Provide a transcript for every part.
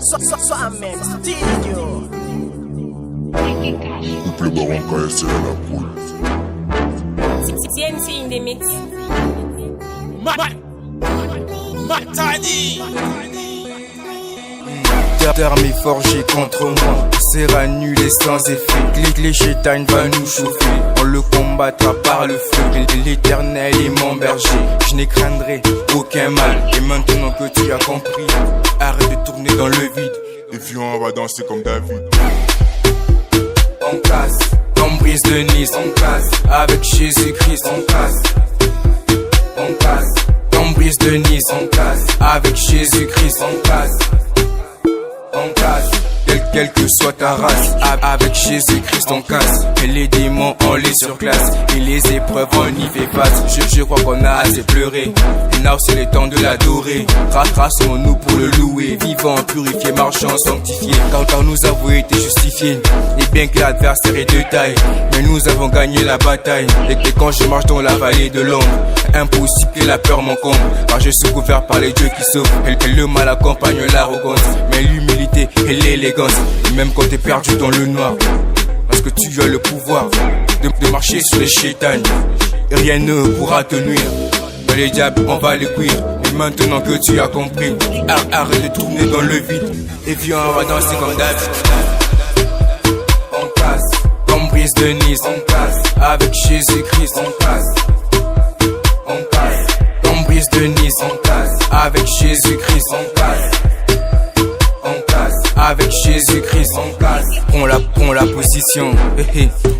Swamem Studio. Couple Baron KSL à la poule. CNC in the mix. Matani. D'armée forgée contre moi sert à annuler sans effet. Les chétanes va nous chauffer. On le combattra par le feu. L'éternel est mon berger. Je n'écraindrai aucun mal. Et maintenant que tu as compris, arrête de tourner dans le vide. Et viens, on va danser comme David. On casse, on brise de Nice. On casse, avec Jésus-Christ. On casse, on casse, on brise de Nice. On casse, avec Jésus-Christ. On casse, on casse, quelle que soit ta race. Avec Jésus-Christ on casse. Et les démons on les surclasse. Et les épreuves on y fait face. Je crois qu'on a assez pleuré. Et now c'est le temps de l'adorer. Rassons-nous pour le louer. Vivant, purifié, marchant, sanctifié. Car nous avons été justifiés. Et bien que l'adversaire est de taille, mais nous avons gagné la bataille. Et quand je marche dans la vallée de l'ombre, impossible que la peur m'encombre. Car je suis couvert par les dieux qui sauvent. Et le mal accompagne l'arrogance, mais l'humilité et l'élégance. Et même quand t'es perdu dans le noir, parce que tu as le pouvoir de marcher sur les chétanes, et rien ne pourra te nuire. Dans les diables on va les cuire. Et maintenant que tu as compris, arrête de tourner dans le vide. Et viens on va danser comme David. On casse, on brise de Nice. On casse, avec Jésus-Christ. On casse, on casse, on brise de Nice. On casse, avec Jésus-Christ. On casse, on casse, avec Jésus-Christ. On casse, prends la position.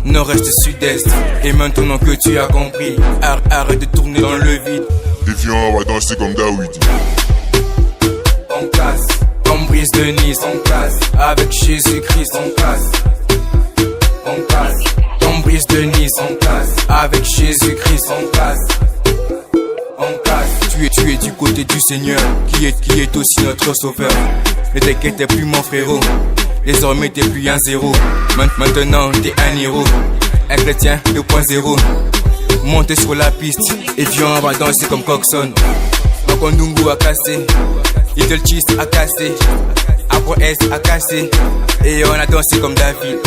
Nord-est, sud-est. Et maintenant que tu as compris, arrête de tourner dans le vide. Et viens, on va danser comme David. On casse, on brise de Nice. On casse, avec Jésus-Christ. On casse, on casse, on brise de Nice. On casse, avec Jésus-Christ. On casse, on casse. Tu es du côté du Seigneur, qui est aussi notre sauveur. Ne t'inquiète plus mon frérot, désormais t'es plus un zéro. Maintenant t'es un héros, un chrétien 2.0. Montez sur la piste et viens on va danser comme Coxon. Makondungu a cassé, Little Cheese a cassé, Afro S a cassé. Et on a dansé comme David.